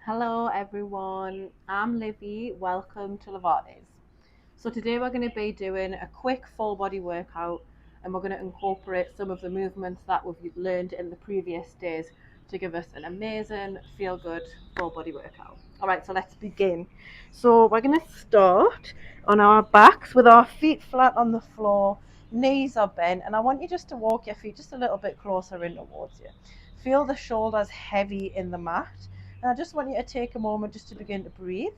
Hello everyone, I'm Livy. Welcome to Livates. So today we're going to be doing a quick full body workout and we're going to incorporate some of the movements that we've learned in the previous days to give us an amazing feel good full body workout. Alright, so let's begin. So we're going to start on our backs with our feet flat on the floor, knees are bent, and I want you just to walk your feet just a little bit closer in towards you. Feel the shoulders heavy in the mat. And I just want you to take a moment just to begin to breathe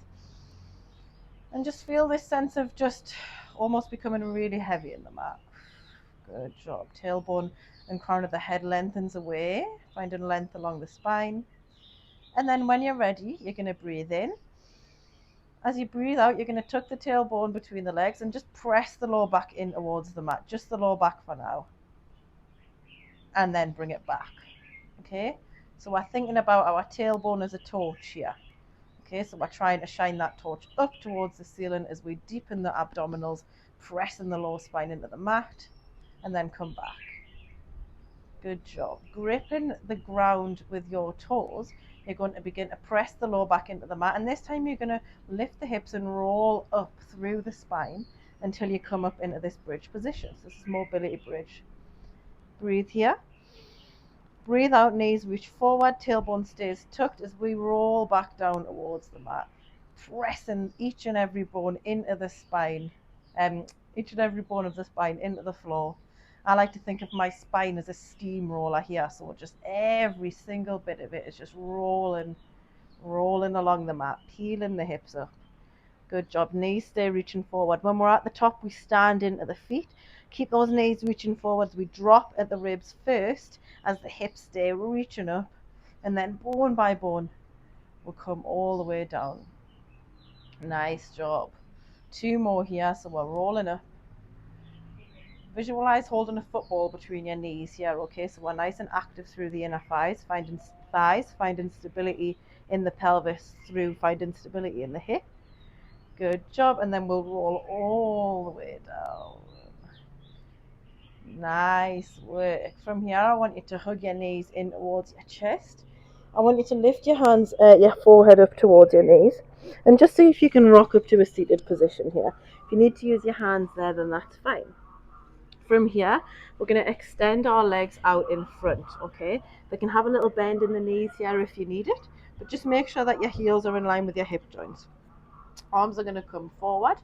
and just feel this sense of just almost becoming really heavy in the mat. Good job. Tailbone and crown of the head lengthens away, finding length along the spine. And then when you're ready, you're going to breathe in. As you breathe out, you're going to tuck the tailbone between the legs and just press the lower back in towards the mat. Just the lower back for now. And then bring it back. Okay? So we're thinking about our tailbone as a torch here. Okay, so we're trying to shine that torch up towards the ceiling as we deepen the abdominals, pressing the lower spine into the mat, and then come back. Good job. Gripping the ground with your toes, you're going to begin to press the lower back into the mat, and this time you're going to lift the hips and roll up through the spine until you come up into this bridge position. So this is mobility bridge. Breathe here. Breathe out, knees reach forward, tailbone stays tucked as we roll back down towards the mat, pressing each and every bone into the spine, each and every bone of the spine into the floor. I like to think of my spine as a steamroller here, so just every single bit of it is just rolling along the mat, peeling the hips up. Good job. Knees stay reaching forward. When we're at the top, we stand into the feet. Keep those knees reaching forwards. We drop at the ribs first as the hips stay reaching up. And then bone by bone, we'll come all the way down. Nice job. Two more here. So we're rolling up. Visualize holding a football between your knees here. Okay, so we're nice and active through the inner thighs, finding stability in the pelvis through finding stability in the hip. Good job. And then we'll roll all the way down. Nice work. From here, I want you to hug your knees in towards your chest. I want you to lift your hands, your forehead up towards your knees. And just see if you can rock up to a seated position here. If you need to use your hands there, then that's fine. From here, we're going to extend our legs out in front, okay? They can have a little bend in the knees here if you need it. But just make sure that your heels are in line with your hip joints. Arms are going to come forward,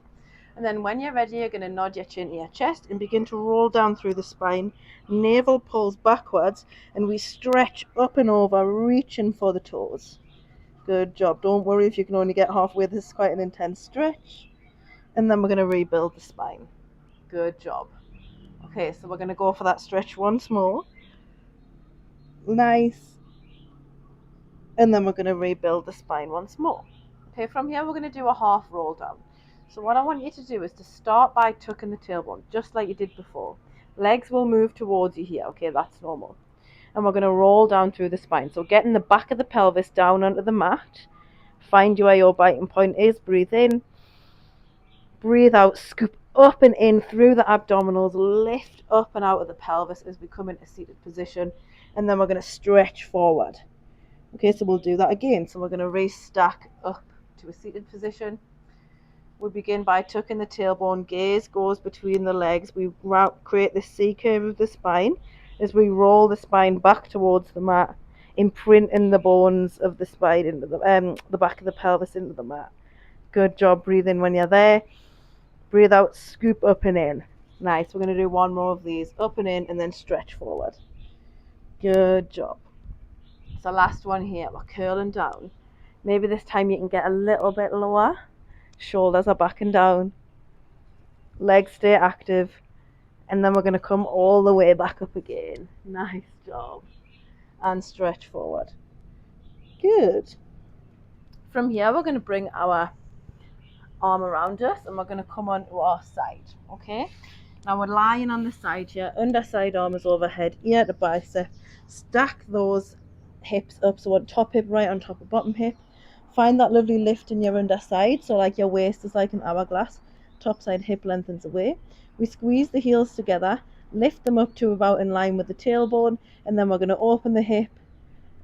and then when you're ready, you're going to nod your chin to your chest and begin to roll down through the spine. Navel pulls backwards, and we stretch up and over, reaching for the toes. Good job. Don't worry if you can only get halfway. This is quite an intense stretch. And then we're going to rebuild the spine. Good job. Okay, so we're going to go for that stretch once more. Nice. And then we're going to rebuild the spine once more. Okay, from here we're going to do a half roll down. So what I want you to do is to start by tucking the tailbone, just like you did before. Legs will move towards you here, okay, that's normal. And we're going to roll down through the spine. So getting the back of the pelvis down onto the mat. Find where your biting point is, breathe in. Breathe out, scoop up and in through the abdominals, lift up and out of the pelvis as we come into seated position. And then we're going to stretch forward. Okay, so we'll do that again. So we're going to restack up to a seated position. We begin by tucking the tailbone, gaze goes between the legs. We create this C curve of the spine as we roll the spine back towards the mat, imprinting the bones of the spine into the back of the pelvis into the mat. Good job. Breathe in when you're there. Breathe out, scoop up and in. Nice. We're going to do one more of these. Up and in, and then stretch forward. Good job. So last one here. We're curling down. Maybe this time you can get a little bit lower. Shoulders are back and down, legs stay active, and then we're going to come all the way back up again. Nice job. And stretch forward. Good. From here we're going to bring our arm around us and we're going to come onto our side, okay? Now we're lying on the side here, underside arm is overhead, ear to bicep. Stack those hips up, so on top hip right on top of bottom hip. Find that lovely lift in your underside, so like your waist is like an hourglass. Top side hip lengthens away. We squeeze the heels together, lift them up to about in line with the tailbone, and then we're going to open the hip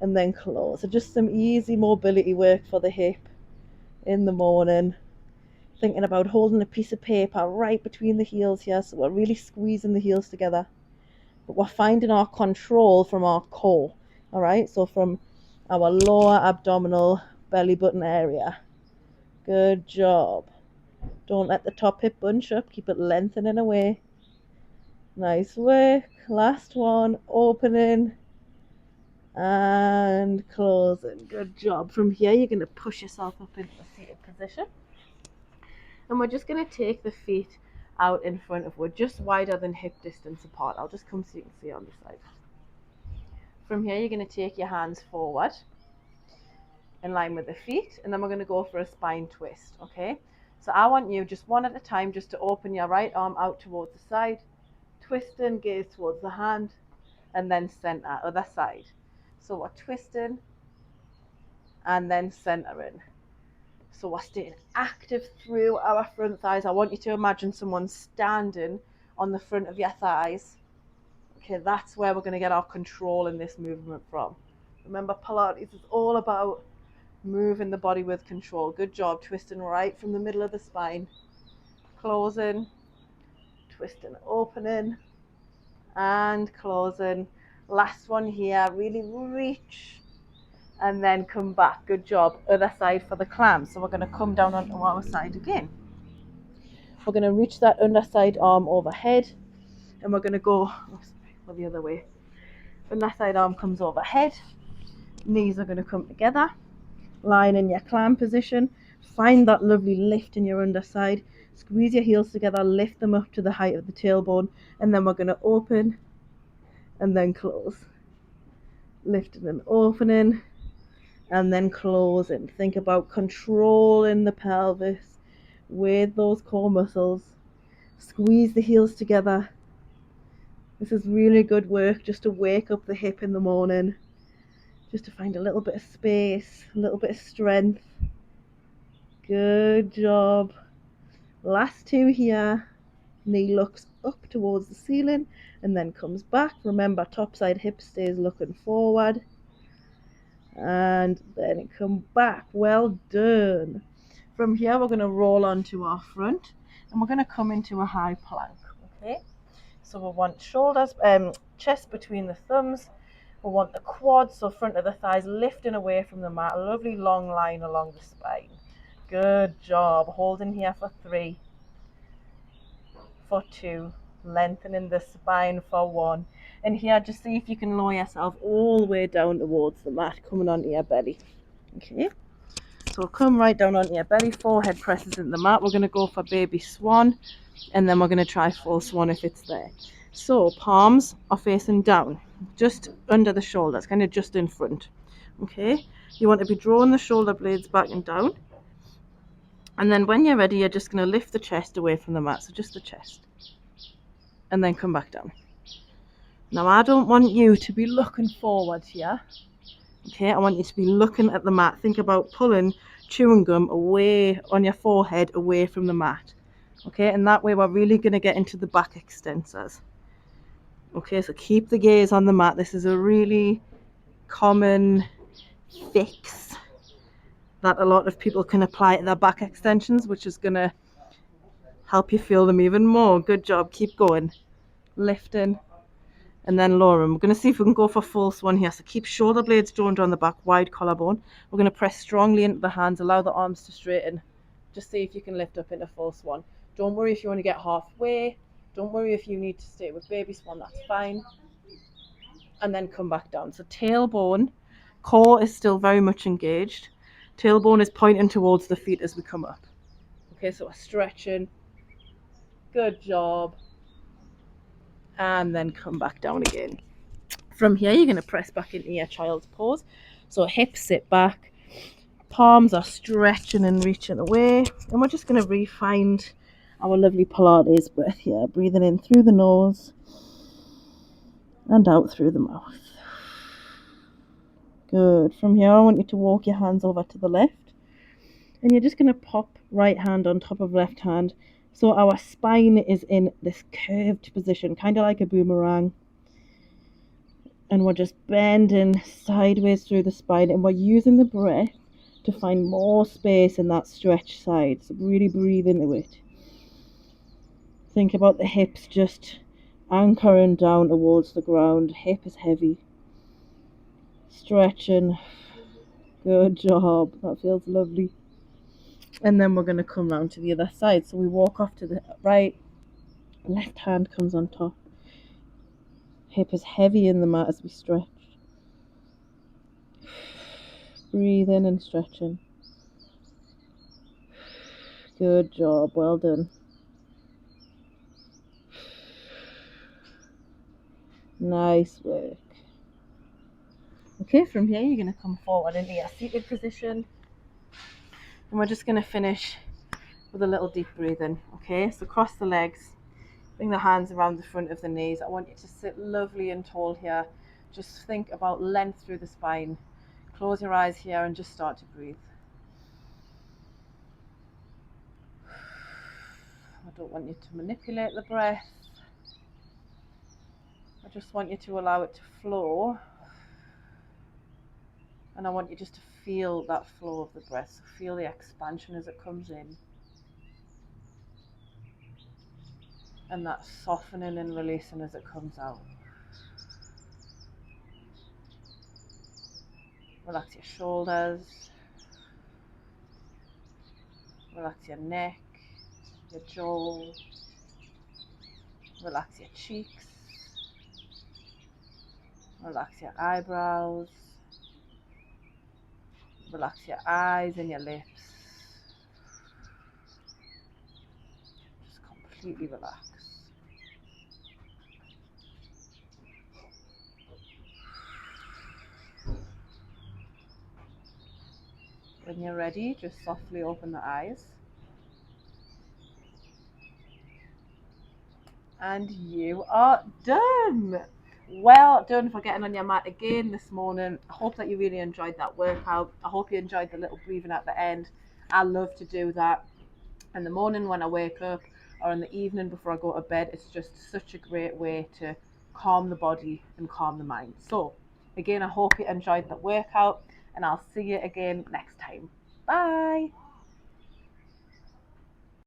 and then close. So just some easy mobility work for the hip in the morning. Thinking about holding a piece of paper right between the heels here, so we're really squeezing the heels together. But we're finding our control from our core, all right? So from our lower abdominal belly button area. Good job. Don't let the top hip bunch up. Keep it lengthening away. Nice work. Last one. Opening and closing. Good job. From here, you're going to push yourself up into the seated position. And we're just going to take the feet out in front of us, just wider than hip distance apart. I'll just come so you can see on the side. From here, you're going to take your hands forward in line with the feet, and then we're going to go for a spine twist, okay? So I want you, just one at a time, just to open your right arm out towards the side, twisting, gaze towards the hand, and then center, other side. So we're twisting and then centering. So we're staying active through our front thighs. I want you to imagine someone standing on the front of your thighs. Okay, that's where we're going to get our control in this movement from. Remember, Pilates is all about moving the body with control. Good job. Twisting right from the middle of the spine. Closing, twisting, opening, and closing. Last one here. Really reach and then come back. Good job. Other side for the clam. So we're going to come down onto our side again. We're going to reach that underside arm overhead, and we're going to go the other way. Underside arm comes overhead. Knees are going to come together. Lying in your clam position. Find that lovely lift in your underside. Squeeze your heels together. Lift them up to the height of the tailbone, and then we're going to open and then close. Lifting and opening and then closing. Think about controlling the pelvis with those core muscles. Squeeze the heels together. This is really good work just to wake up the hip in the morning, just to find a little bit of space, a little bit of strength. Good job. Last two here. Knee looks up towards the ceiling and then comes back. Remember, top side hip stays looking forward. And then come back. Well done. From here, we're going to roll onto our front and we're going to come into a high plank. Okay, so we want shoulders, chest between the thumbs. We want the quads, so front of the thighs lifting away from the mat. A lovely long line along the spine. Good job. Holding here for 3, for 2, lengthening the spine for 1. And here, just see if you can lower yourself all the way down towards the mat, coming onto your belly. Okay, so come right down onto your belly, forehead presses into the mat. We're going to go for baby swan, and then we're going to try full swan if it's there. So palms are facing down, just under the shoulders, kind of just in front. Okay, you want to be drawing the shoulder blades back and down. And then when you're ready, you're just going to lift the chest away from the mat, so just the chest. And then come back down. Now, I don't want you to be looking forward here. Okay, I want you to be looking at the mat. Think about pulling chewing gum away on your forehead, away from the mat. Okay, and that way we're really going to get into the back extensors. Okay, so keep the gaze on the mat. This is a really common fix that a lot of people can apply to their back extensions, which is going to help you feel them even more. Good job. Keep going. Lifting and then lowering. We're going to see if we can go for full swan here. So keep shoulder blades drawn down the back, wide collarbone. We're going to press strongly into the hands, allow the arms to straighten. Just see if you can lift up into full swan. Don't worry if you want to get halfway. Don't worry if you need to stay with baby swan, that's fine. And then come back down. So tailbone, core is still very much engaged. Tailbone is pointing towards the feet as we come up. Okay, so we're stretching. Good job. And then come back down again. From here, you're going to press back into your child's pose. So hips sit back, palms are stretching and reaching away. And we're just going to re-find our lovely Pilates breath here. Breathing in through the nose and out through the mouth. Good. From here, I want you to walk your hands over to the left. And you're just going to pop right hand on top of left hand. So our spine is in this curved position, kind of like a boomerang. And we're just bending sideways through the spine, and we're using the breath to find more space in that stretch side. So really breathe into it. Think about the hips just anchoring down towards the ground. Hip is heavy. Stretching. Good job. That feels lovely. And then we're going to come round to the other side. So we walk off to the right. Left hand comes on top. Hip is heavy in the mat as we stretch. Breathe in and stretching. Good job. Well done. Nice work. Okay, from here you're going to come forward into your seated position. And we're just going to finish with a little deep breathing. Okay, so cross the legs. Bring the hands around the front of the knees. I want you to sit lovely and tall here. Just think about length through the spine. Close your eyes here and just start to breathe. I don't want you to manipulate the breath. I just want you to allow it to flow. And I want you just to feel that flow of the breath. So feel the expansion as it comes in. And that softening and releasing as it comes out. Relax your shoulders. Relax your neck, your jaw. Relax your cheeks. Relax your eyebrows. Relax your eyes and your lips. Just completely relax. When you're ready, just softly open the eyes. And you are done. Well done for getting on your mat again this morning. I hope that you really enjoyed that workout. I hope you enjoyed the little breathing at the end. I love to do that in the morning when I wake up, or in the evening before I go to bed. It's just such a great way to calm the body and calm the mind. So again, I hope you enjoyed the workout, and I'll see you again next time. Bye.